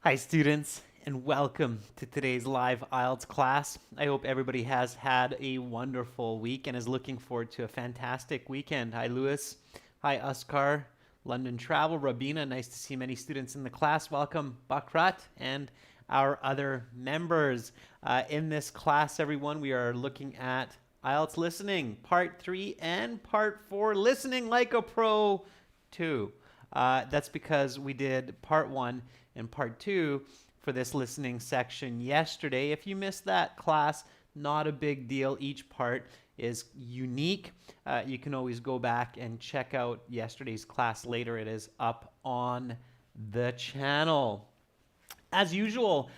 Hi students, and welcome to today's live IELTS class. I hope everybody has had a wonderful week and is looking forward to a fantastic weekend. Hi Lewis, hi Uskar, London Travel, Rabina, nice to see many students in the class. Welcome Bakrat and our other members. In this class, everyone, we are looking at IELTS listening, part 3 and part 4, listening like a pro 2. That's because we did part 1 and part 2 for this listening section yesterday. If you missed that class, not a big deal. Each part is unique. You can always go back and check out yesterday's class later. It is up on the channel. As usual,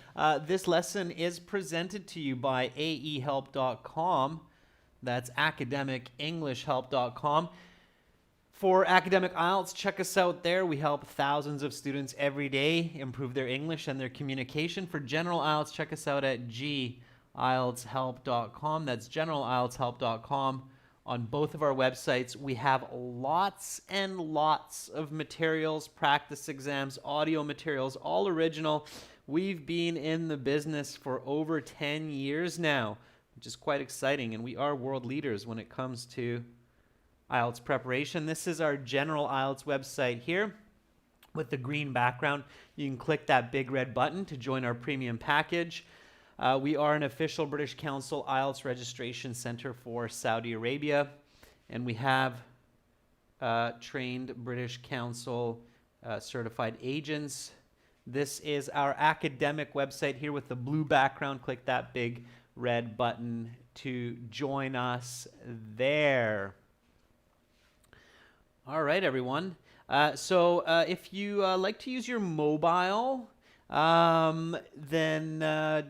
this lesson is presented to you by aehelp.com. That's academicenglishhelp.com. For Academic IELTS, check us out there. We help thousands of students every day improve their English and their communication. For General IELTS, check us out at gieltshelp.com. That's generalieltshelp.com. On both of our websites, we have lots and lots of materials, practice exams, audio materials, all original. We've been in the business for over 10 years now, which is quite exciting, and we are world leaders when it comes to IELTS preparation. This is our General IELTS website here with the green background. You can click that big red button to join our premium package. We are an official British Council IELTS registration center for Saudi Arabia, and we have trained British Council certified agents. This is our academic website here with the blue background. Click that big red button to join us there. All right, everyone. So if you like to use your mobile, then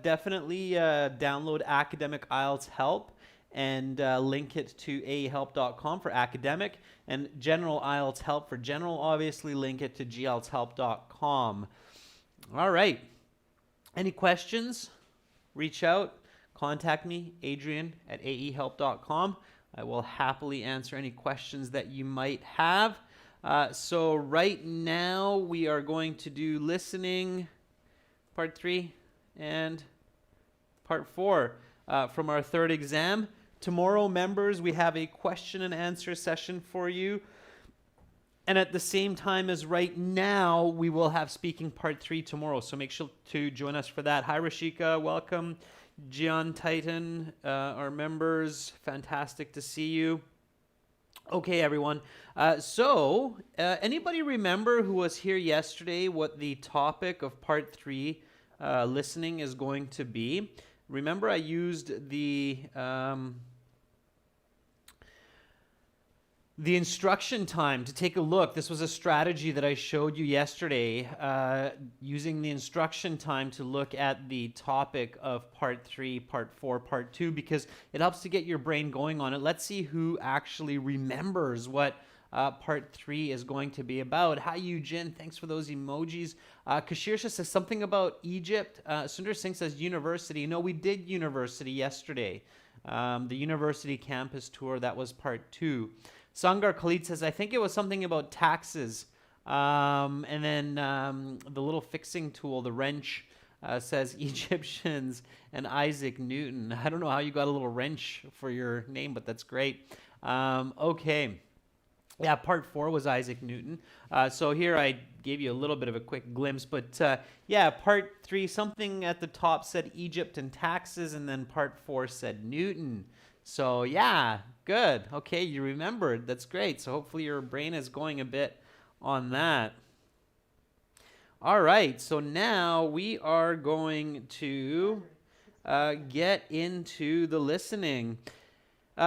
definitely download Academic IELTS Help and link it to aehelp.com for academic, and General IELTS Help for general, obviously link it to gieltshelp.com. All right. Any questions? Reach out. Contact me, Adrian at aehelp.com. I will happily answer any questions that you might have. So right now we are going to do listening, part 3 and part 4 from our third exam. Tomorrow, members, we have a question and answer session for you. And at the same time as right now, we will have speaking part 3 tomorrow. So make sure to join us for that. Hi, Rashika. Welcome. Gian Titan, our members, fantastic to see you. Okay, everyone. So anybody remember who was here yesterday what the topic of part 3 listening is going to be? Remember I used the instruction time to take a look. This was a strategy that I showed you yesterday, using the instruction time to look at the topic of part 3, part 4, part 2, because it helps to get your brain going on it. Let's see who actually remembers what part 3 is going to be about. Hi, Eugene. Thanks for those emojis. Kashirsha says something about Egypt. Sundar Singh says university. No, we did university yesterday. The university campus tour, that was part 2. Sangar Khalid says, I think it was something about taxes. And then the little fixing tool, the wrench, says Egyptians and Isaac Newton. I don't know how you got a little wrench for your name, but that's great. Okay. Yeah, part 4 was Isaac Newton. So here I gave you a little bit of a quick glimpse. But yeah, part 3, something at the top said Egypt and taxes. And then part 4 said Newton. So yeah, good. Okay, you remembered. That's great. So hopefully your brain is going a bit on that. All right, so now we are going to get into the listening.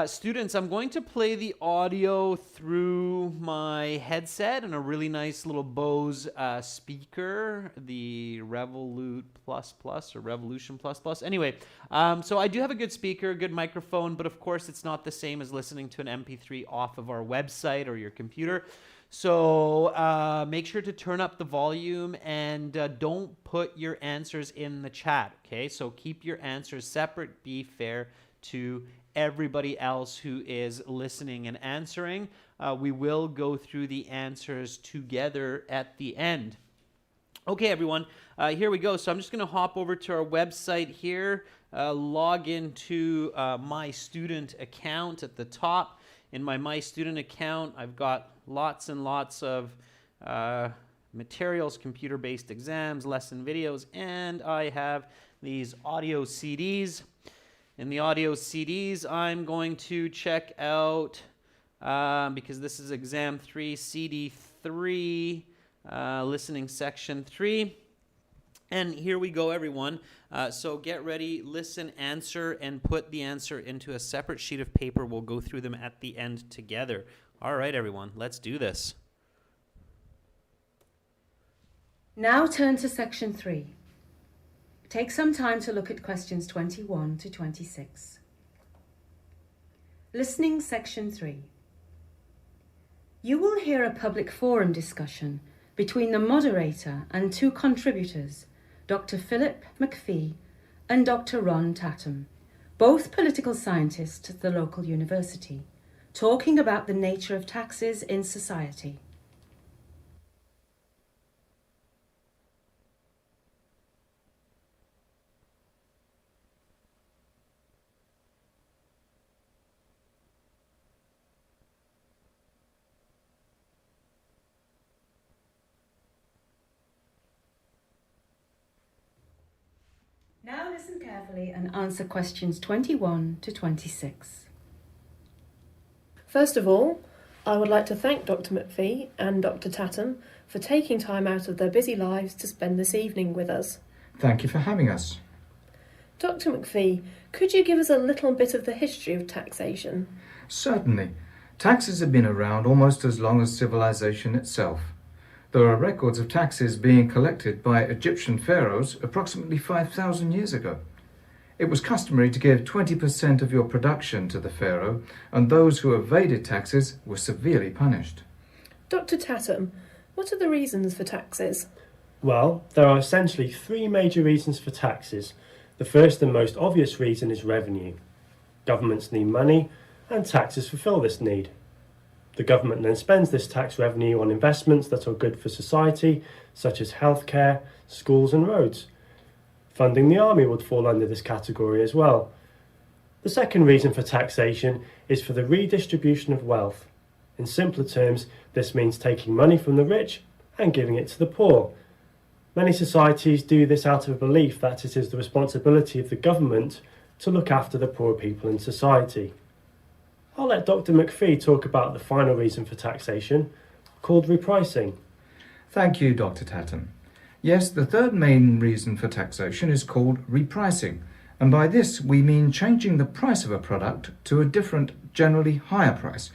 Students, I'm going to play the audio through my headset and a really nice little Bose speaker, the Revolut Plus Plus or Revolution Plus Plus. Anyway, so I do have a good speaker, good microphone, but of course it's not the same as listening to an MP3 off of our website or your computer. So make sure to turn up the volume and don't put your answers in the chat, okay? So keep your answers separate, be fair to everybody else who is listening and answering. We will go through the answers together at the end. Okay, everyone, here we go. So I'm just going to hop over to our website here, log into my student account at the top. In my student account, I've got lots and lots of materials, computer-based exams, lesson videos, and I have these audio CDs. In the audio CDs, I'm going to check out, because this is exam 3, CD 3, listening section 3. And here we go, everyone. So get ready, listen, answer, and put the answer into a separate sheet of paper. We'll go through them at the end together. All right, everyone, let's do this. Now turn to section 3. Take some time to look at questions 21 to 26. Listening section 3. You will hear a public forum discussion between the moderator and 2 contributors, Dr. Philip McPhee and Dr. Ron Tatum, both political scientists at the local university, talking about the nature of taxes in society. Now listen carefully and answer questions 21 to 26. First of all, I would like to thank Dr. McPhee and Dr. Tatum for taking time out of their busy lives to spend this evening with us. Thank you for having us. Dr. McPhee, could you give us a little bit of the history of taxation? Certainly. Taxes have been around almost as long as civilization itself. There are records of taxes being collected by Egyptian pharaohs approximately 5,000 years ago. It was customary to give 20% of your production to the pharaoh, and those who evaded taxes were severely punished. Dr. Tatum, what are the reasons for taxes? Well, there are essentially 3 major reasons for taxes. The first and most obvious reason is revenue. Governments need money, and taxes fulfill this need. The government then spends this tax revenue on investments that are good for society, such as healthcare, schools and roads. Funding the army would fall under this category as well. The second reason for taxation is for the redistribution of wealth. In simpler terms, this means taking money from the rich and giving it to the poor. Many societies do this out of a belief that it is the responsibility of the government to look after the poor people in society. I'll let Dr. McPhee talk about the final reason for taxation, called repricing. Thank you, Dr. Tatum. Yes, the third main reason for taxation is called repricing, and by this we mean changing the price of a product to a different, generally higher price.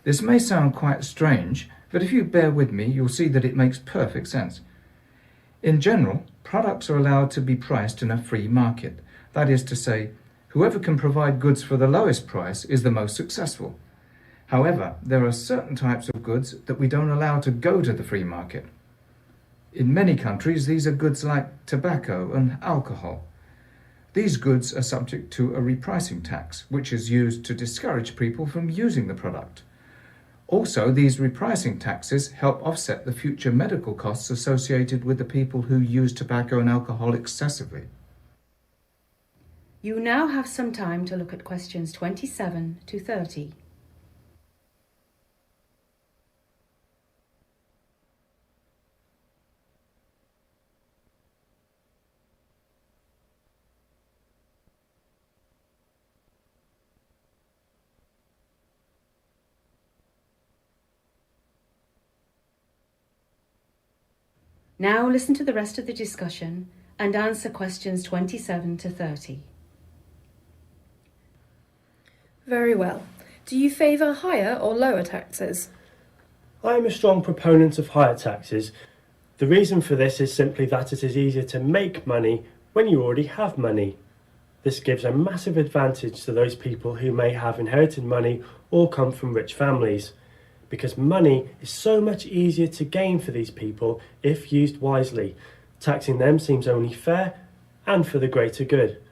This may sound quite strange, but if you bear with me, you'll see that it makes perfect sense. In general, products are allowed to be priced in a free market. That is to say, whoever can provide goods for the lowest price is the most successful. However, there are certain types of goods that we don't allow to go to the free market. In many countries, these are goods like tobacco and alcohol. These goods are subject to a repricing tax, which is used to discourage people from using the product. Also, these repricing taxes help offset the future medical costs associated with the people who use tobacco and alcohol excessively. You now have some time to look at questions 27 to 30. Now listen to the rest of the discussion and answer questions 27 to 30. Very well. Do you favour higher or lower taxes? I am a strong proponent of higher taxes. The reason for this is simply that it is easier to make money when you already have money. This gives a massive advantage to those people who may have inherited money or come from rich families, because money is so much easier to gain for these people if used wisely. Taxing them seems only fair and for the greater good.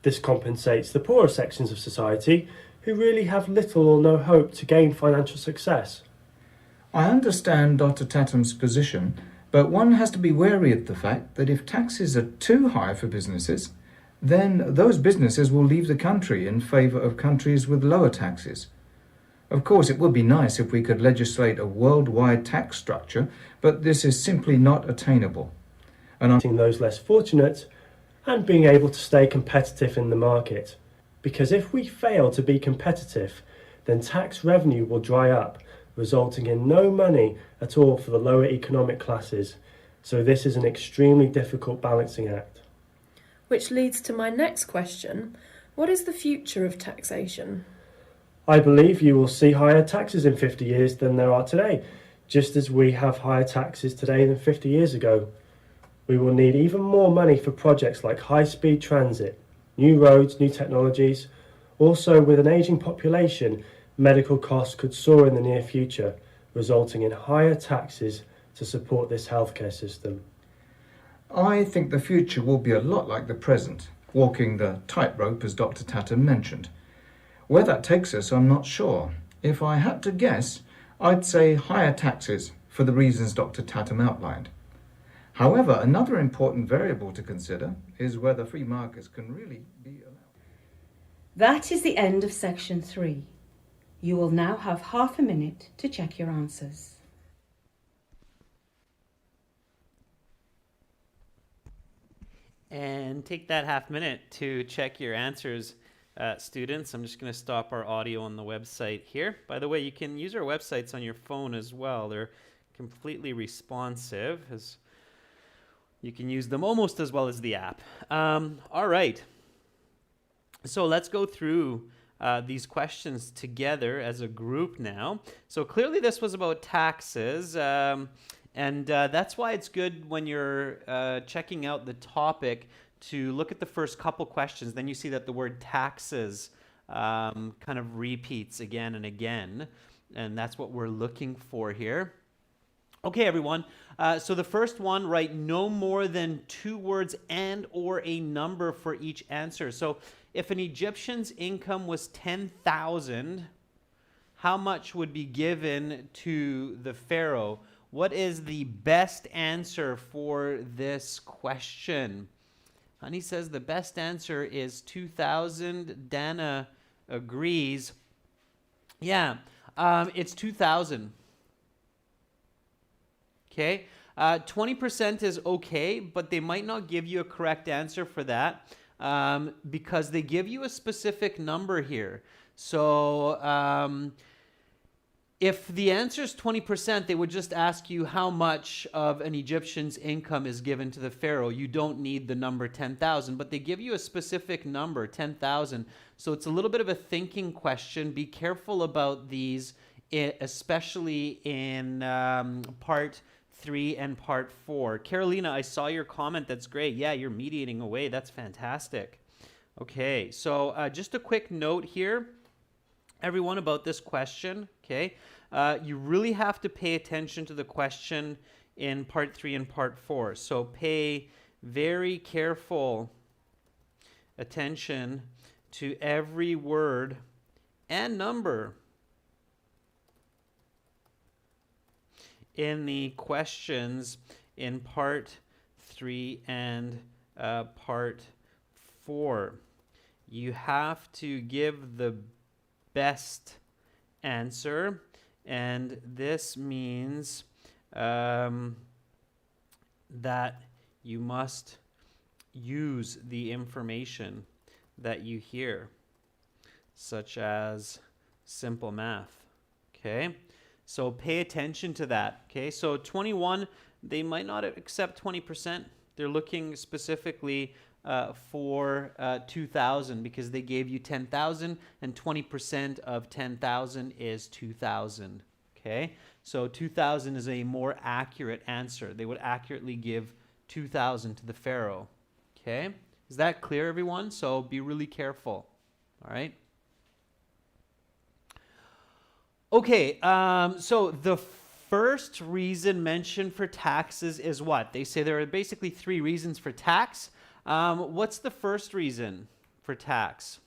This compensates the poorer sections of society who really have little or no hope to gain financial success. I understand Dr. Tatum's position, But one has to be wary of the fact that if taxes are too high for businesses, then those businesses will leave the country in favour of countries with lower taxes. Of course, it would be nice if we could legislate a worldwide tax structure, but this is simply not attainable. And Those less fortunate and being able to stay competitive in the market. Because if we fail to be competitive, then tax revenue will dry up, resulting in no money at all for the lower economic classes. So this is an extremely difficult balancing act. Which leads to my next question. What is the future of taxation? I believe you will see higher taxes in 50 years than there are today, just as we have higher taxes today than 50 years ago. We will need even more money for projects like high-speed transit, new roads, new technologies. Also, with an ageing population, medical costs could soar in the near future, resulting in higher taxes to support this healthcare system. I think the future will be a lot like the present, walking the tightrope as Dr. Tatton mentioned. Where that takes us, I'm not sure. If I had to guess, I'd say higher taxes for the reasons Dr. Tatton outlined. However, another important variable to consider is whether free markets can really be allowed. That is the end of section 3. You will now have half a minute to check your answers. And take that half minute to check your answers, students. I'm just going to stop our audio on the website here. By the way, you can use our websites on your phone as well. They're completely responsive. You can use them almost as well as the app. All right. So let's go through these questions together as a group now. So clearly this was about taxes. And that's why it's good when you're checking out the topic to look at the first couple questions. Then you see that the word taxes kind of repeats again and again. And that's what we're looking for here. Okay, everyone. So the first one, write no more than 2 words and or a number for each answer. So if an Egyptian's income was 10,000, how much would be given to the pharaoh? What is the best answer for this question? Honey says the best answer is 2,000. Dana agrees. Yeah, it's 2,000. Okay, 20% is okay, but they might not give you a correct answer for that because they give you a specific number here. So if the answer is 20%, they would just ask you how much of an Egyptian's income is given to the pharaoh. You don't need the number 10,000, but they give you a specific number, 10,000. So it's a little bit of a thinking question. Be careful about these, especially in part 3 and part 4. Carolina, I saw your comment. That's great. Yeah, you're mediating away. That's fantastic. Okay, so just a quick note here, everyone, about this question. Okay, you really have to pay attention to the question in part 3 and part 4. So pay very careful attention to every word and number in the questions in part 3 and part 4. You have to give the best answer, and this means that you must use the information that you hear, such as simple math. Okay, so pay attention to that. Okay, so 21, they might not accept 20%. They're looking specifically for 2,000 because they gave you 10,000 and 20% of 10,000 is 2,000. Okay, so 2,000 is a more accurate answer. They would accurately give 2,000 to the pharaoh. Okay, is that clear, everyone? So be really careful. All right. Okay, so the first reason mentioned for taxes is what? They say there are basically 3 reasons for tax. What's the first reason for tax?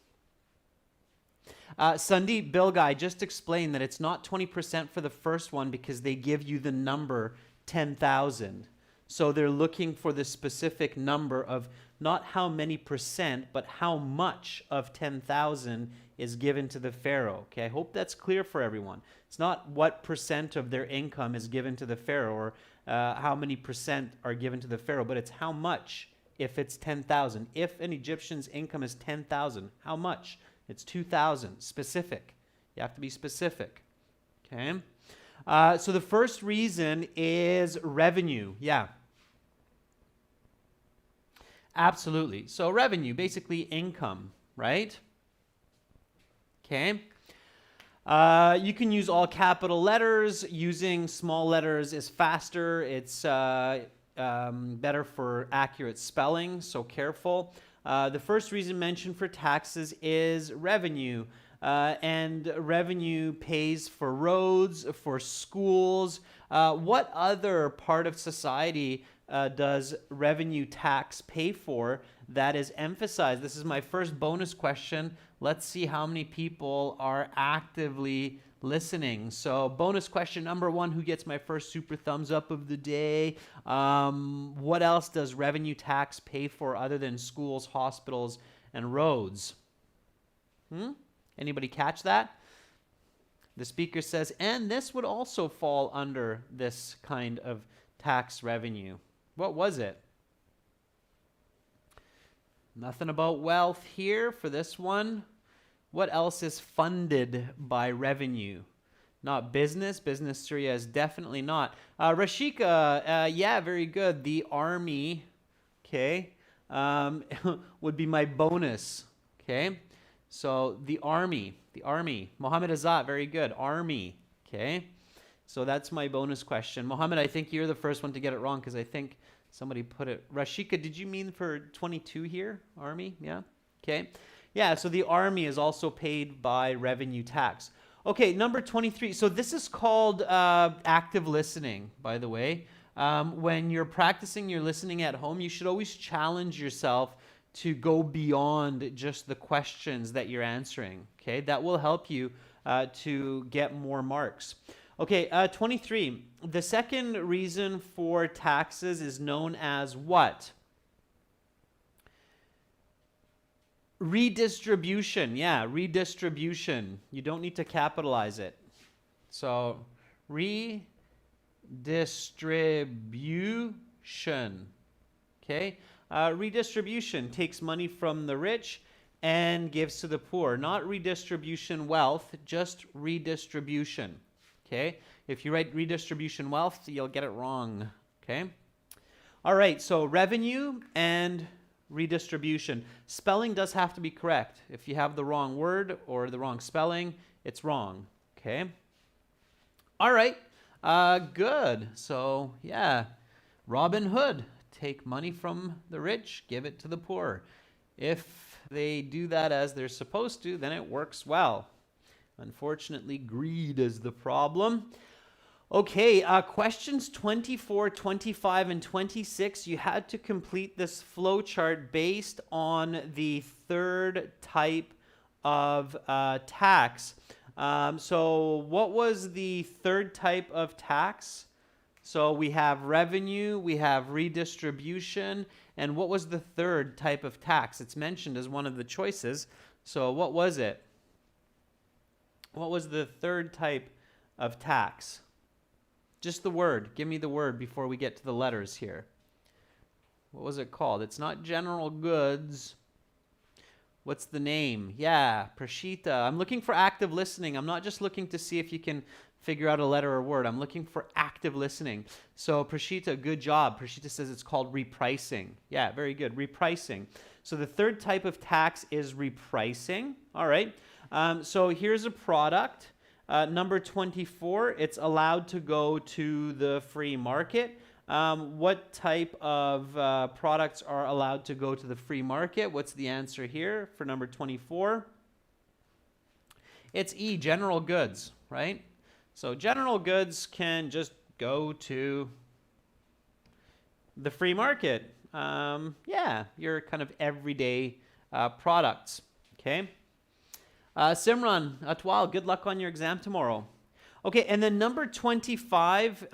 Sandeep Bilgai just explained that it's not 20% for the first one because they give you the number 10,000. So they're looking for the specific number of not how many percent, but how much of 10,000 is given to the pharaoh. Okay, I hope that's clear for everyone. It's not what percent of their income is given to the pharaoh, or how many percent are given to the pharaoh, but it's how much if it's 10,000. If an Egyptian's income is 10,000, how much? It's 2,000. Specific. You have to be specific. Okay. So the first reason is revenue. Yeah. Absolutely. So revenue, basically income, right? Okay. You can use all capital letters. Using small letters is faster. It's better for accurate spelling, so careful. The first reason mentioned for taxes is revenue. And revenue pays for roads, for schools. What other part of society does revenue tax pay for that is emphasized? This is my first bonus question. Let's see how many people are actively listening. So bonus question number 1, who gets my first super thumbs up of the day? What else does revenue tax pay for other than schools, hospitals, and roads? Anybody catch that? The speaker says, and this would also fall under this kind of tax revenue. What was it? Nothing about wealth here for this one. What else is funded by revenue? Not business. Business, Syria is definitely not. Rashika, yeah, very good. The army, okay, would be my bonus, okay? So the army. Mohammed Azat, very good. Army, okay? So that's my bonus question. Mohammed, I think you're the first one to get it wrong because I think somebody put it. Rashika, did you mean for 22 here? Army, yeah? Okay. Yeah, so the army is also paid by revenue tax. Okay, number 23. So this is called active listening, by the way. When you're practicing your listening at home, you should always challenge yourself to go beyond just the questions that you're answering. Okay, that will help you to get more marks. Okay, 23. The second reason for taxes is known as what? Redistribution. Yeah, redistribution. You don't need to capitalize it. So, redistribution. Okay? Redistribution takes money from the rich and gives to the poor. Not redistribution wealth, just redistribution. Okay? If you write redistribution wealth, you'll get it wrong. Okay? All right, so revenue and redistribution. Spelling does have to be correct. If you have the wrong word or the wrong spelling, it's wrong. Okay? All right, good. So, yeah, Robin Hood. Take money from the rich, give it to the poor. If they do that as they're supposed to, then it works well. Unfortunately, greed is the problem. Okay, questions 24, 25, and 26. You had to complete this flowchart based on the third type of tax. So what was the third type of tax? So we have revenue, we have redistribution, and what was the third type of tax? It's mentioned as one of the choices. So what was it? What was the third type of tax? Just the word. Give me the word before we get to the letters here. What was it called? It's not general goods. What's the name? Yeah, Prashita. I'm looking for active listening. I'm not just looking to see if you can figure out a letter or word. I'm looking for active listening. So Prashita, good job. Prashita says it's called repricing. Yeah, very good. Repricing. So the third type of tax is repricing. All right. So here's a product. Number 24, it's allowed to go to the free market. What type of products are allowed to go to the free market? What's the answer here for number 24? It's E, general goods, right? So general goods can just go to the free market. Yeah, your kind of everyday products, okay? Simran Atwal, good luck on your exam tomorrow. Okay, and then number 25,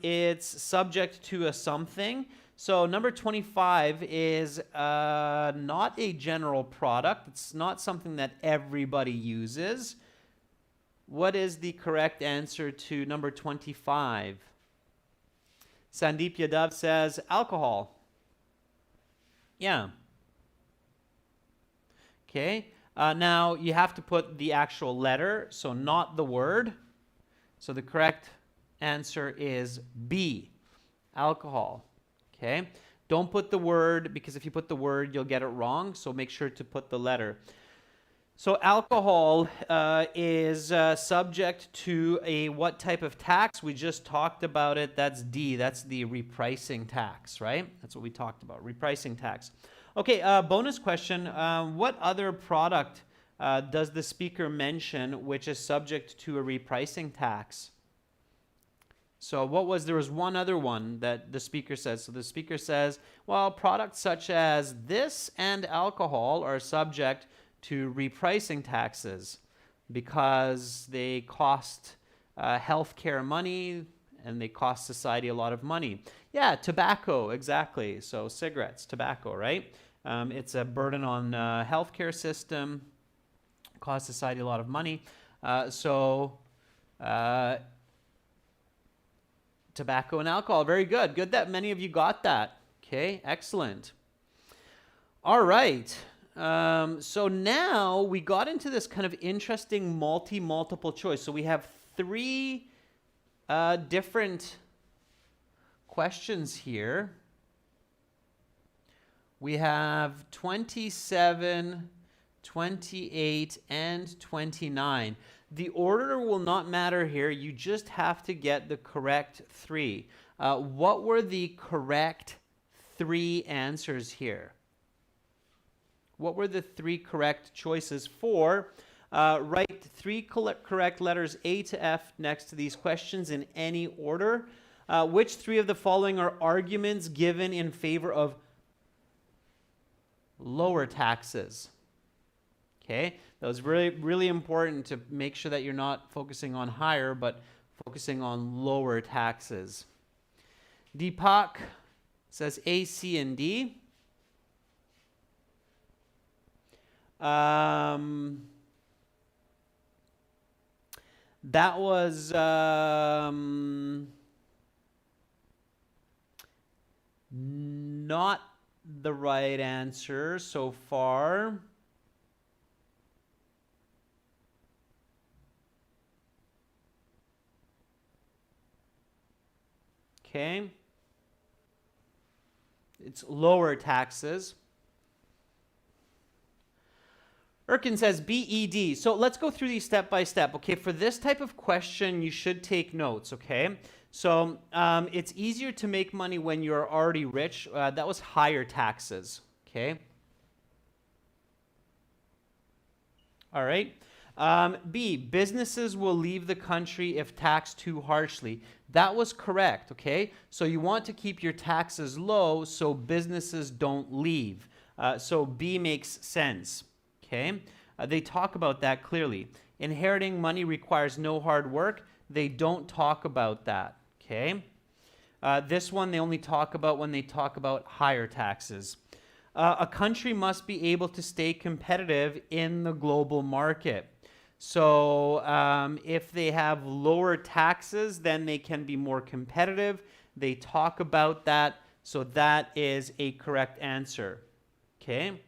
it's subject to a something. So number 25 is not a general product. It's not something that everybody uses. What is the correct answer to number 25? Sandeep Yadav says alcohol. Yeah. Okay. Now you have to put the actual letter, so not the word. So the correct answer is B, alcohol. Okay. Don't put the word, because if you put the word, you'll get it wrong. So make sure to put the letter. So alcohol is subject to a what type of tax? We just talked about it. That's D. That's the repricing tax, right? That's what we talked about, repricing tax. Okay, bonus question. What other product does the speaker mention which is subject to a repricing tax? So there was one other one that the speaker says. So the speaker says, well, products such as this and alcohol are subject to repricing taxes because they cost healthcare money and they cost society a lot of money. Yeah, tobacco, exactly. So cigarettes, tobacco, right? It's a burden on healthcare system, cost society a lot of money. Tobacco and alcohol, very good. Good that many of you got that. Okay, excellent. All right. So now we got into this kind of interesting multiple choice. So we have 3 different questions here. We have 27, 28, and 29. The order will not matter here. You just have to get the correct 3. What were the correct 3 answers here? What were the 3 correct choices for? Write 3 correct letters A to F next to these questions in any order. Which 3 of the following are arguments given in favor of lower taxes? Okay, that was really, really important to make sure that you're not focusing on higher, but focusing on lower taxes. Deepak says A, C, and D. That was not the right answer so far. Okay. It's lower taxes. Erkin says BED. So let's go through these step by step. Okay, for this type of question, you should take notes, okay? So it's easier to make money when you're already rich. That was higher taxes, okay? All right. B, businesses will leave the country if taxed too harshly. That was correct, okay? So you want to keep your taxes low so businesses don't leave. So B makes sense. Okay, they talk about that clearly. Inheriting money requires no hard work. They don't talk about that. Okay, this one they only talk about when they talk about higher taxes. A country must be able to stay competitive in the global market. So if they have lower taxes, then they can be more competitive. They talk about that. So that is a correct answer. Okay.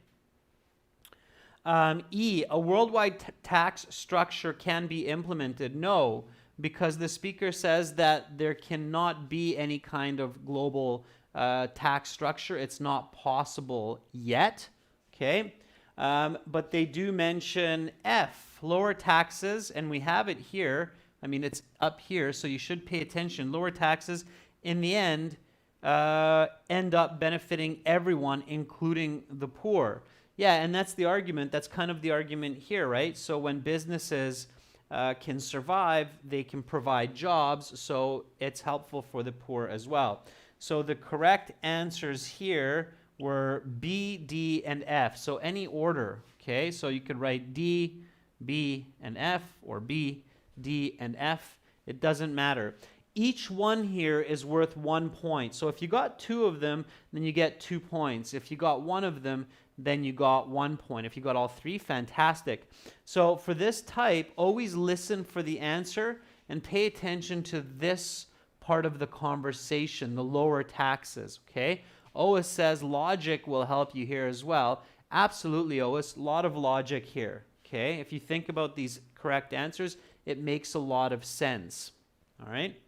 E, a worldwide tax structure can be implemented. No, because the speaker says that there cannot be any kind of global tax structure. It's not possible yet. Okay, but they do mention F, lower taxes, and we have it here. I mean, it's up here, so you should pay attention. Lower taxes, in the end up benefiting everyone, including the poor. Yeah, and that's the argument. That's kind of the argument here, right? So when businesses can survive, they can provide jobs, so it's helpful for the poor as well. So the correct answers here were B, D, and F. So any order, okay? So you could write D, B, and F, or B, D, and F. It doesn't matter. Each one here is worth 1 point. So if you got 2 of them, then you get 2 points. If you got 1 of them, then you got 1 point. If you got all 3, fantastic. So for this type, always listen for the answer and pay attention to this part of the conversation, the lower taxes, okay? Ois says logic will help you here as well. Absolutely, Ois, a lot of logic here, okay? If you think about these correct answers, it makes a lot of sense, all right?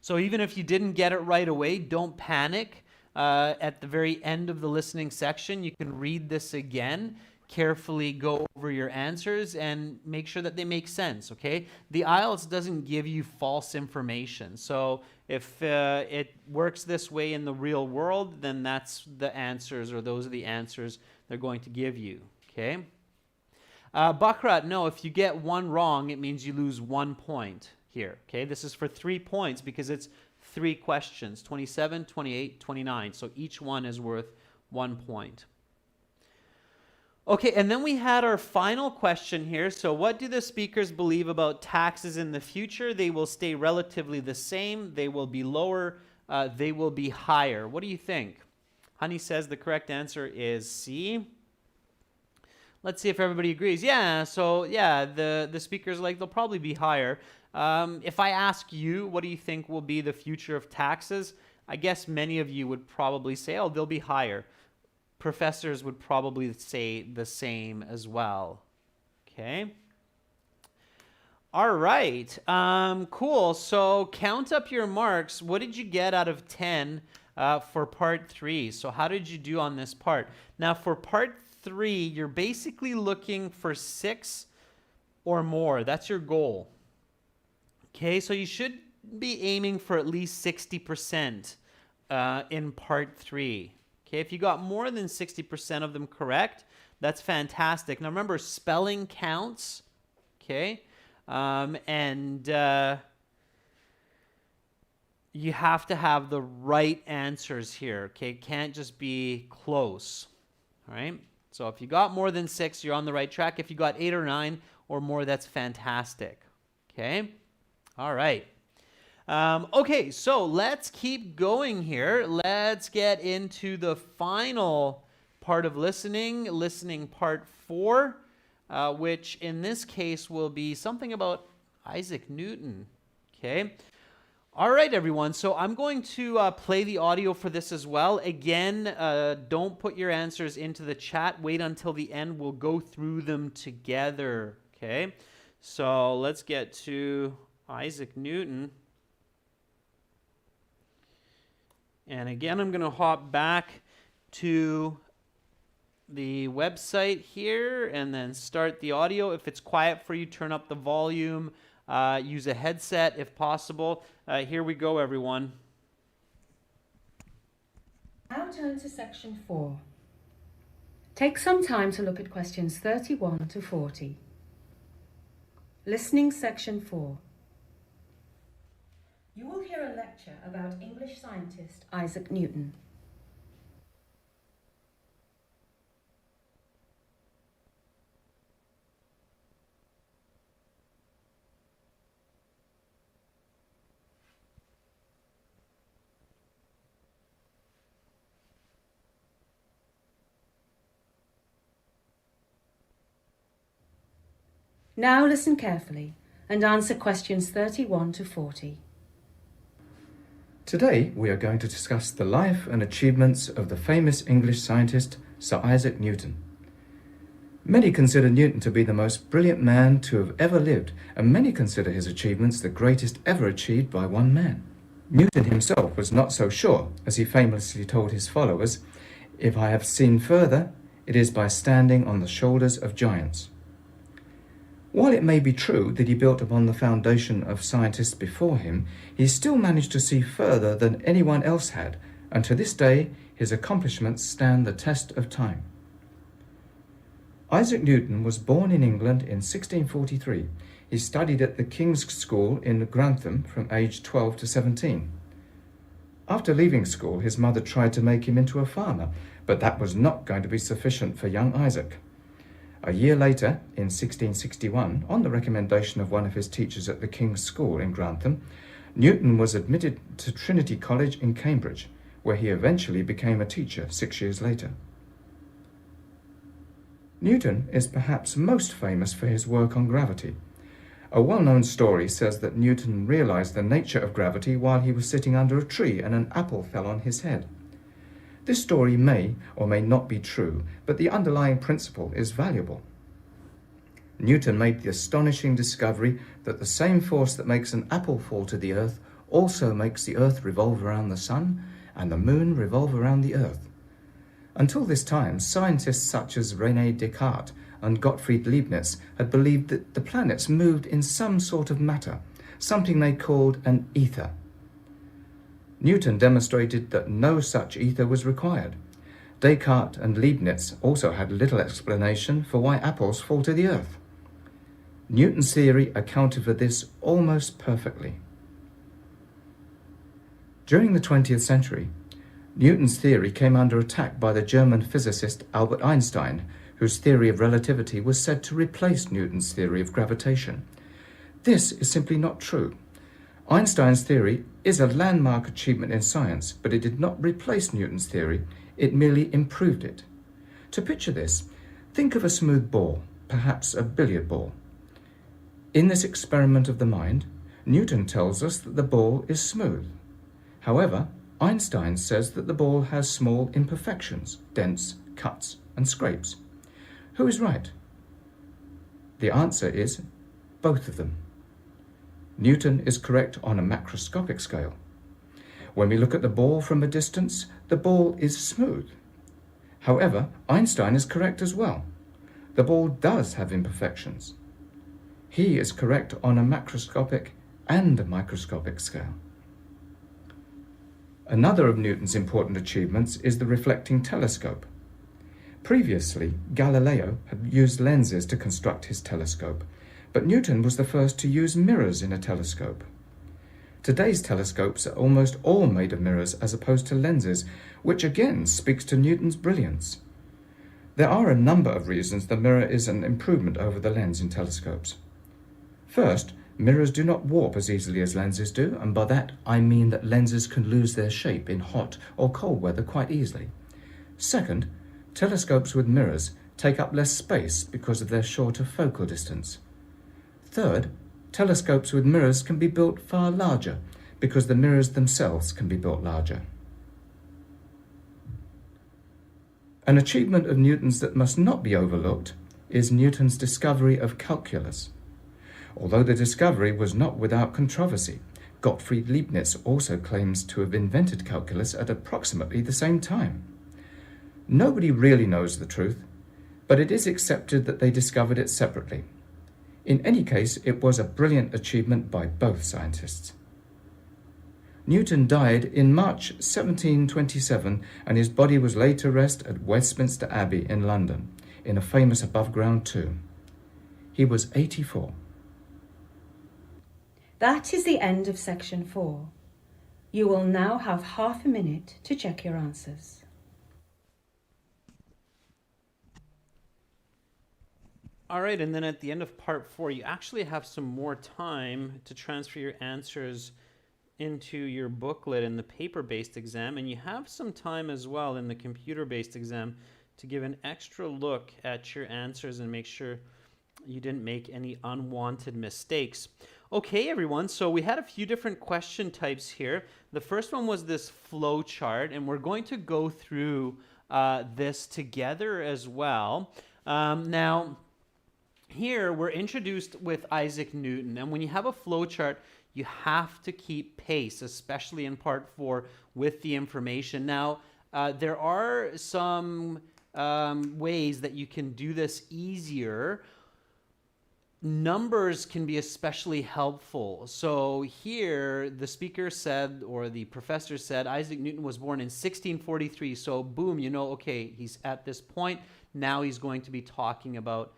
So even if you didn't get it right away, don't panic. At the very end of the listening section, you can read this again, carefully go over your answers and make sure that they make sense, okay? The IELTS doesn't give you false information. So if it works this way in the real world, then that's the answers, or those are the answers they're going to give you, okay? Bakrat, no, if you get 1 wrong, it means you lose 1 point here, okay? This is for 3 points because it's 3 questions, 27, 28, 29. So each one is worth 1 point. Okay, and then we had our final question here. So what do the speakers believe about taxes in the future? They will stay relatively the same. They will be lower. They will be higher. What do you think? Honey says the correct answer is C. Let's see if everybody agrees. Yeah, so yeah, the speakers like they'll probably be higher. If I ask you, what do you think will be the future of taxes? I guess many of you would probably say, oh, they'll be higher. Professors would probably say the same as well. Okay. All right. Cool. So count up your marks. What did you get out of 10 for part 3? So how did you do on this part? Now for part 3, you're basically looking for 6 or more. That's your goal. Okay, so you should be aiming for at least 60% in part 3. Okay, if you got more than 60% of them correct, that's fantastic. Now remember, spelling counts. Okay, you have to have the right answers here. Okay, it can't just be close. All right. So if you got more than 6, you're on the right track. If you got 8 or 9 or more, that's fantastic. Okay. All right. Okay, so let's keep going here. Let's get into the final part of listening part 4, which in this case will be something about Isaac Newton. Okay. All right, everyone. So I'm going to play the audio for this as well. Again, don't put your answers into the chat. Wait until the end. We'll go through them together. Okay. So let's get to Isaac Newton. And again, I'm going to hop back to the website here and then start the audio. If it's quiet for you, turn up the volume. Use a headset if possible. Here we go, everyone. Now turn to section 4. Take some time to look at questions 31 to 40. Listening section 4. You will hear a lecture about English scientist Isaac Newton. Now listen carefully and answer questions 31 to 40. Today we are going to discuss the life and achievements of the famous English scientist Sir Isaac Newton. Many consider Newton to be the most brilliant man to have ever lived, and many consider his achievements the greatest ever achieved by one man. Newton himself was not so sure, as he famously told his followers, "If I have seen further, it is by standing on the shoulders of giants." While it may be true that he built upon the foundation of scientists before him, he still managed to see further than anyone else had, and to this day his accomplishments stand the test of time. Isaac Newton was born in England in 1643. He studied at the King's School in Grantham from age 12 to 17. After leaving school, his mother tried to make him into a farmer, but that was not going to be sufficient for young Isaac. A year later, in 1661, on the recommendation of one of his teachers at the King's School in Grantham, Newton was admitted to Trinity College in Cambridge, where he eventually became a teacher 6 years later. Newton is perhaps most famous for his work on gravity. A well-known story says that Newton realized the nature of gravity while he was sitting under a tree and an apple fell on his head. This story may or may not be true, but the underlying principle is valuable. Newton made the astonishing discovery that the same force that makes an apple fall to the earth also makes the earth revolve around the sun and the moon revolve around the earth. Until this time, scientists such as René Descartes and Gottfried Leibniz had believed that the planets moved in some sort of matter, something they called an ether. Newton demonstrated that no such ether was required. Descartes and Leibniz also had little explanation for why apples fall to the earth. Newton's theory accounted for this almost perfectly. During the 20th century, Newton's theory came under attack by the German physicist Albert Einstein, whose theory of relativity was said to replace Newton's theory of gravitation. This is simply not true. Einstein's theory is a landmark achievement in science, but it did not replace Newton's theory, it merely improved it. To picture this, think of a smooth ball, perhaps a billiard ball. In this experiment of the mind, Newton tells us that the ball is smooth. However, Einstein says that the ball has small imperfections, dents, cuts, and scrapes. Who is right? The answer is both of them. Newton is correct on a macroscopic scale. When we look at the ball from a distance, the ball is smooth. However, Einstein is correct as well. The ball does have imperfections. He is correct on a macroscopic and a microscopic scale. Another of Newton's important achievements is the reflecting telescope. Previously, Galileo had used lenses to construct his telescope, but Newton was the first to use mirrors in a telescope. Today's telescopes are almost all made of mirrors as opposed to lenses, which again speaks to Newton's brilliance. There are a number of reasons the mirror is an improvement over the lens in telescopes. First, mirrors do not warp as easily as lenses do, and by that I mean that lenses can lose their shape in hot or cold weather quite easily. Second, telescopes with mirrors take up less space because of their shorter focal distance. Third, telescopes with mirrors can be built far larger because the mirrors themselves can be built larger. An achievement of Newton's that must not be overlooked is Newton's discovery of calculus. Although the discovery was not without controversy, Gottfried Leibniz also claims to have invented calculus at approximately the same time. Nobody really knows the truth, but it is accepted that they discovered it separately. In any case, it was a brilliant achievement by both scientists. Newton died in March 1727, and his body was laid to rest at Westminster Abbey in London, in a famous above-ground tomb. He was 84. That is the end of section 4. You will now have half a minute to check your answers. All right, and then at the end of part 4, you actually have some more time to transfer your answers into your booklet in the paper-based exam, and you have some time as well in the computer-based exam to give an extra look at your answers and make sure you didn't make any unwanted mistakes. Okay, everyone, so we had a few different question types here. The first one was this flow chart, and we're going to go through this together as well. Now, here we're introduced with Isaac Newton, and when you have a flow chart, you have to keep pace, especially in part 4 with the information. Now, there are some ways that you can do this easier. Numbers can be especially helpful. So here the speaker said, or the professor said, Isaac Newton was born in 1643. So boom, you know, okay, he's at this point. Now he's going to be talking about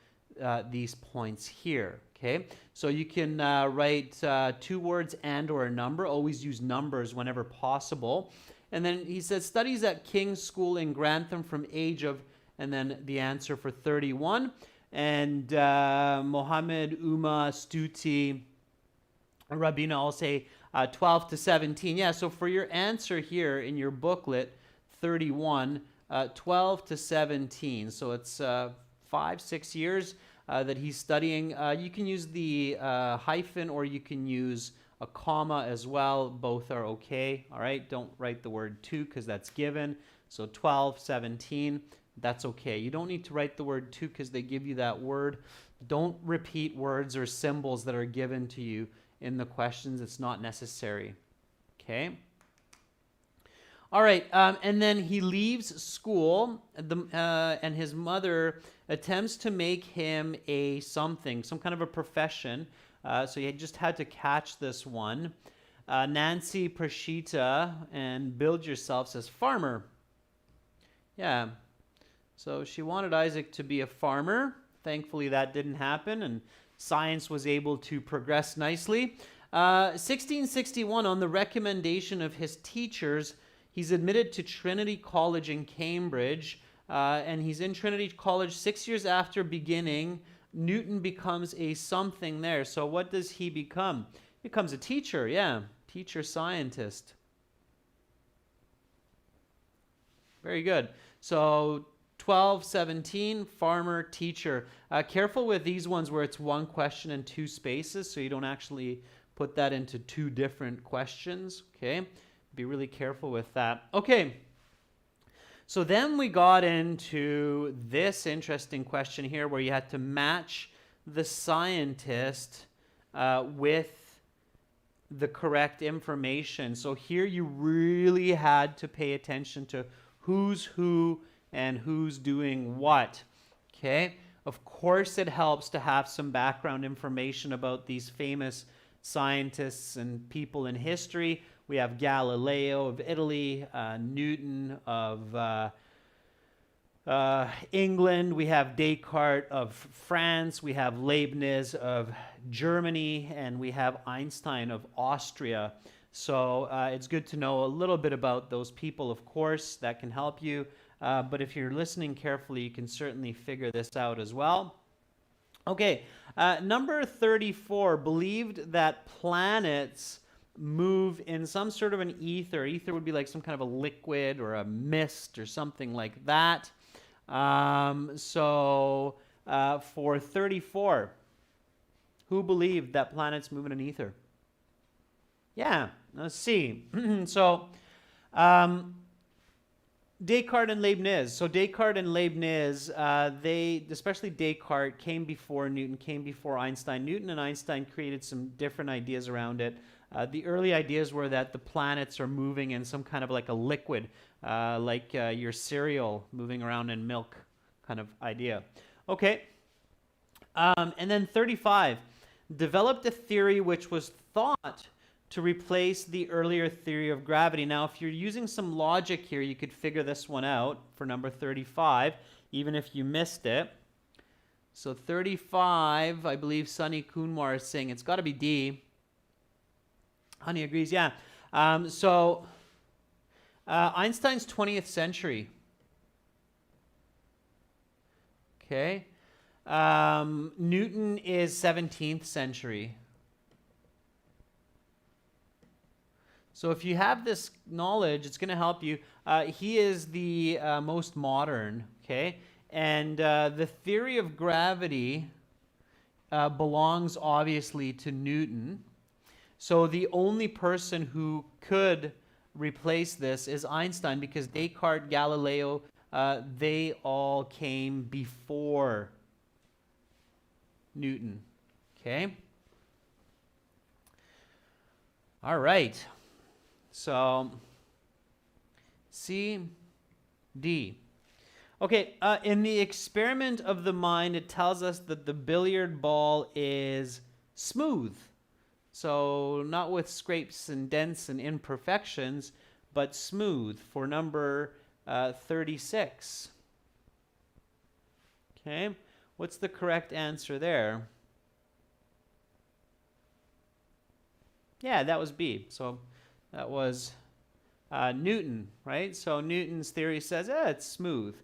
these points here. Okay, so you can write 2 words and or a number. Always use numbers whenever possible. And then he says studies at King's School in Grantham from age of, and then the answer for 31. and Mohammed Uma Stuti Rabina all say 12 to 17. Yeah, so for your answer here in your booklet, 31, 12 to 17. So it's 5-6 years that he's studying. You can use the hyphen or you can use a comma as well. Both are okay. All right, don't write the word to because that's given. So 12, 17, that's okay. You don't need to write the word to because they give you that word. Don't repeat words or symbols that are given to you in the questions. It's not necessary. Okay. All right, and then he leaves school, and his mother attempts to make him some kind of a profession. So you just had to catch this one. Nancy Prashita and Build Yourself says farmer. Yeah, so she wanted Isaac to be a farmer. Thankfully, that didn't happen, and science was able to progress nicely. 1661, on the recommendation of his teachers, he's admitted to Trinity College in Cambridge, and he's in Trinity College 6 years after beginning. Newton becomes a something there. So what does he become? He becomes a teacher, yeah, teacher scientist. Very good. So 12, 17, farmer, teacher. Careful with these ones where it's one question and two spaces, so you don't actually put that into two different questions, okay? Be really careful with that. Okay, so then we got into this interesting question here where you had to match the scientist with the correct information. So here you really had to pay attention to who's who and who's doing what, okay? Of course it helps to have some background information about these famous scientists and people in history. We have Galileo of Italy, Newton of England, we have Descartes of France, we have Leibniz of Germany, and we have Einstein of Austria. So it's good to know a little bit about those people, of course, that can help you. But if you're listening carefully, you can certainly figure this out as well. Okay, number 34, believed that planets move in some sort of an ether. Ether would be like some kind of a liquid or a mist or something like that. For 34, who believed that planets move in an ether? Yeah, let's see. Descartes and Leibniz. So Descartes and Leibniz, especially Descartes, came before Newton, came before Einstein. Newton and Einstein created some different ideas around it. The early ideas were that the planets are moving in some kind of like a liquid, like your cereal moving around in milk kind of idea. Okay. And then 35, developed a theory which was thought to replace the earlier theory of gravity. Now, if you're using some logic here, you could figure this one out for number 35, even if you missed it. So 35, I believe Sunny Kunwar is saying it's got to be D. Honey agrees, yeah. Einstein's 20th century. Okay. Newton is 17th century. So if you have this knowledge, it's going to help you. He is the most modern, okay? And the theory of gravity belongs obviously to Newton. So the only person who could replace this is Einstein, because Descartes, Galileo, they all came before Newton, okay? All right. So, C, D. Okay, in the experiment of the mind, it tells us that the billiard ball is smooth. So, not with scrapes and dents and imperfections, but smooth for number 36. Okay, what's the correct answer there? Yeah, that was B. So, that was Newton, right? So Newton's theory says, it's smooth.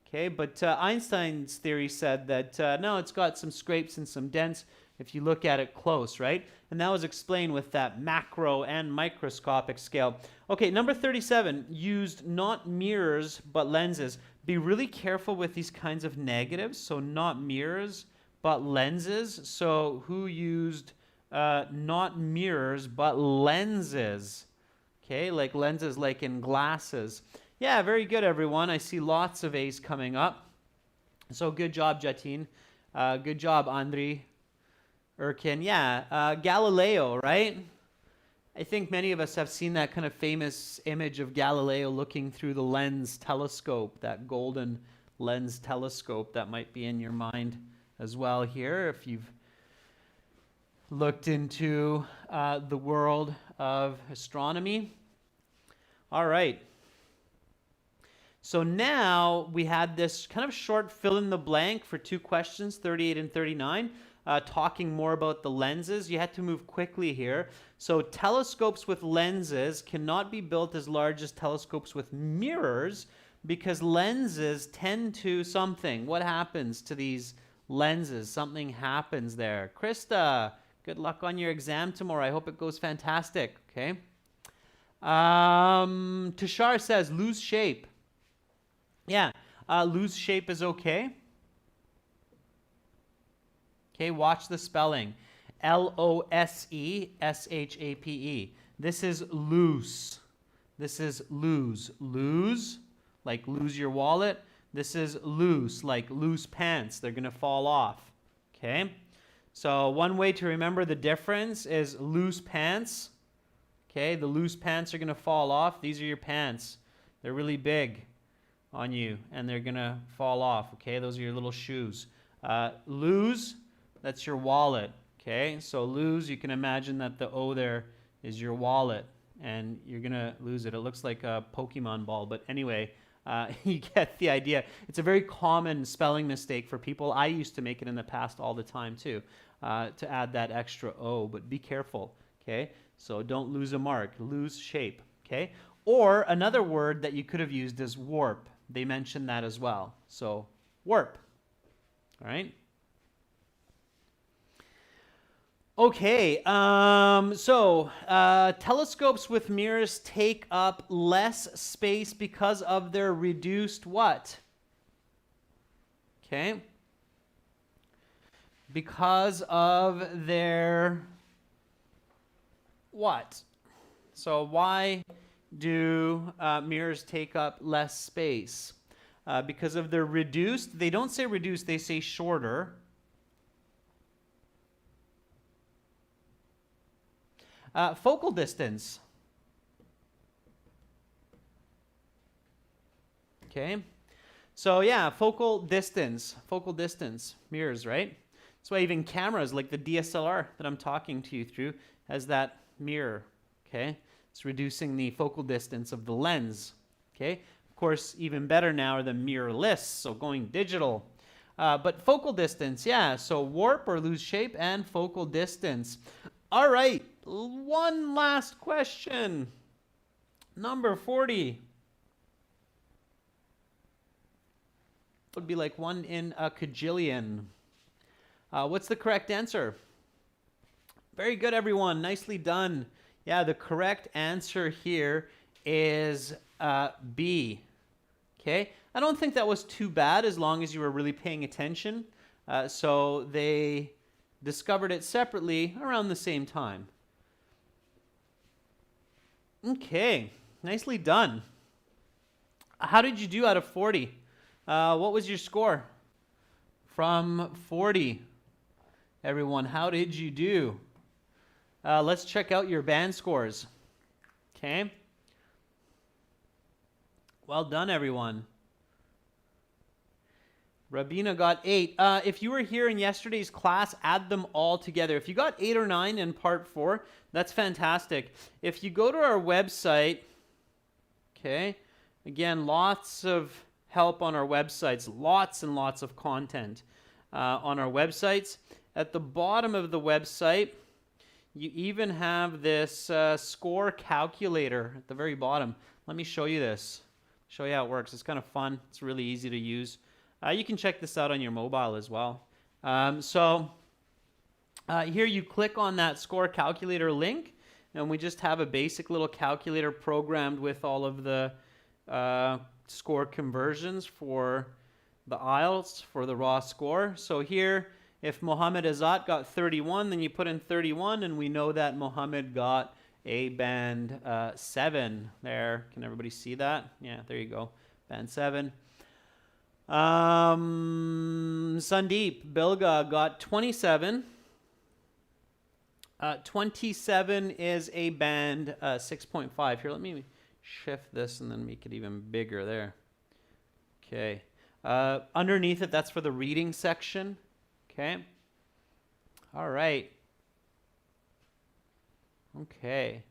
Okay, but Einstein's theory said that no, it's got some scrapes and some dents if you look at it close, right? And that was explained with that macro and microscopic scale. Okay, number 37, used not mirrors but lenses. Be really careful with these kinds of negatives. So not mirrors but lenses. So who used not mirrors but lenses? Okay, like lenses like in glasses. Yeah, very good, everyone. I see lots of A's coming up. So good job, Jatin. Good job, Andri. Erkin. Yeah, Galileo, right? I think many of us have seen that kind of famous image of Galileo looking through the lens telescope, that golden lens telescope that might be in your mind as well here if you've looked into the world of astronomy. All right. So now we had this kind of short fill in the blank for 2 questions, 38 and 39, talking more about the lenses. You had to move quickly here. So telescopes with lenses cannot be built as large as telescopes with mirrors because lenses tend to something. What happens to these lenses? Something happens there. Krista, good luck on your exam tomorrow. I hope it goes fantastic, okay? Tushar says lose shape. Yeah, lose shape is okay. Okay, watch the spelling. L-O-S-E-S-H-A-P-E. This is loose. This is lose. Lose, like lose your wallet. This is loose, like loose pants. They're going to fall off. Okay? So one way to remember the difference is loose pants. Okay, the loose pants are going to fall off. These are your pants. They're really big on you, and they're going to fall off. Okay, those are your little shoes. Lose, that's your wallet. Okay, so lose, you can imagine that the O there is your wallet, and you're going to lose it. It looks like a Pokemon ball, but anyway, you get the idea. It's a very common spelling mistake for people. I used to make it in the past all the time too, to add that extra O, but be careful. Okay, so don't lose a mark. Lose shape. Okay, or another word that you could have used is warp. They mentioned that as well. So warp. All right. Okay, telescopes with mirrors take up less space because of their reduced what? Okay. Because of their what? So why do mirrors take up less space? Because of their reduced, they don't say reduced, they say shorter. Focal distance. Okay. So yeah, focal distance, mirrors, right? That's why even cameras like the DSLR that I'm talking to you through has that mirror, okay? It's reducing the focal distance of the lens, okay? Of course, even better now are the mirrorless, so going digital. But focal distance, yeah, so warp or lose shape and focal distance. All right, one last question. Number 40. Would be like 1 in a cajillion. What's the correct answer? Very good, everyone. Nicely done. Yeah, the correct answer here is B. Okay, I don't think that was too bad as long as you were really paying attention. So they discovered it separately around the same time. Okay, nicely done. How did you do out of 40? What was your score? From 40, everyone, how did you do? Let's check out your band scores. Okay. Well done, everyone. Rabina got 8. If you were here in yesterday's class, add them all together. If you got 8 or 9 in part 4, that's fantastic. If you go to our website, okay, again, lots of help on our websites, lots and lots of content on our websites. At the bottom of the website, you even have this score calculator at the very bottom. Let me show you this. Show you how it works. It's kind of fun. It's really easy to use. You can check this out on your mobile as well. Here you click on that score calculator link, and we just have a basic little calculator programmed with all of the score conversions for the IELTS, for the raw score. So here, if Mohammed Azat got 31, then you put in 31, and we know that Mohammed got a band 7 there. Can everybody see that? Yeah, there you go. Band 7. Sandeep Bilga got 27. 27 is a band 6.5. Here, let me shift this and then make it even bigger there. Okay. Underneath it, that's for the reading section. Okay. All right. Okay.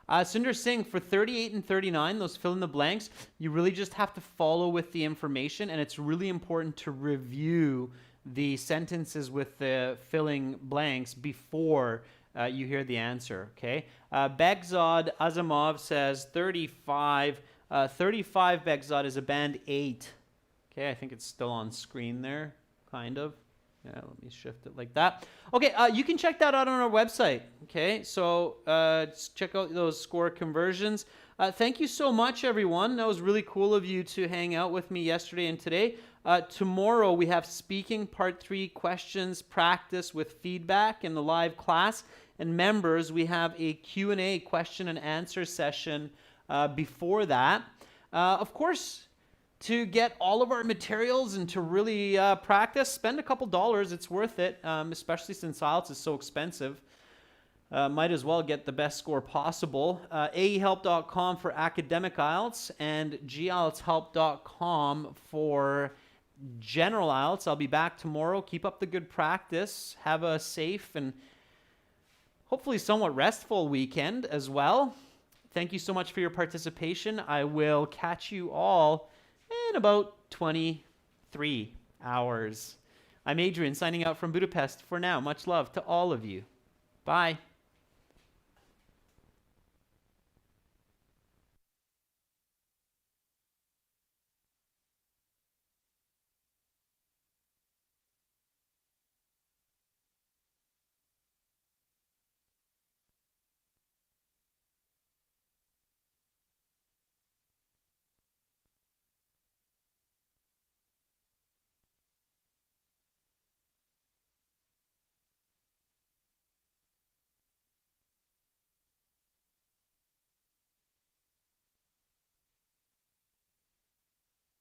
Sundar Singh, for 38 and 39, those fill in the blanks, you really just have to follow with the information, and it's really important to review the sentences with the filling blanks before you hear the answer, okay? Begzad Azamov says 35. 35, Begzad, is a band 8. Okay, I think it's still on screen there, kind of. Yeah, let me shift it like that. Okay, you can check that out on our website. Okay, so just check out those score conversions. Thank you so much, everyone. That was really cool of you to hang out with me yesterday and today. Tomorrow we have speaking part 3 questions practice with feedback in the live class. And members, we have a Q&A question and answer session before that. Of course, to get all of our materials and to really practice, spend a couple dollars. It's worth it, especially since IELTS is so expensive. Might as well get the best score possible. aehelp.com for academic IELTS and gieltshelp.com for general IELTS. I'll be back tomorrow. Keep up the good practice. Have a safe and hopefully somewhat restful weekend as well. Thank you so much for your participation. I will catch you all in about 23 hours. I'm Adrian, signing out from Budapest for now. Much love to all of you. Bye.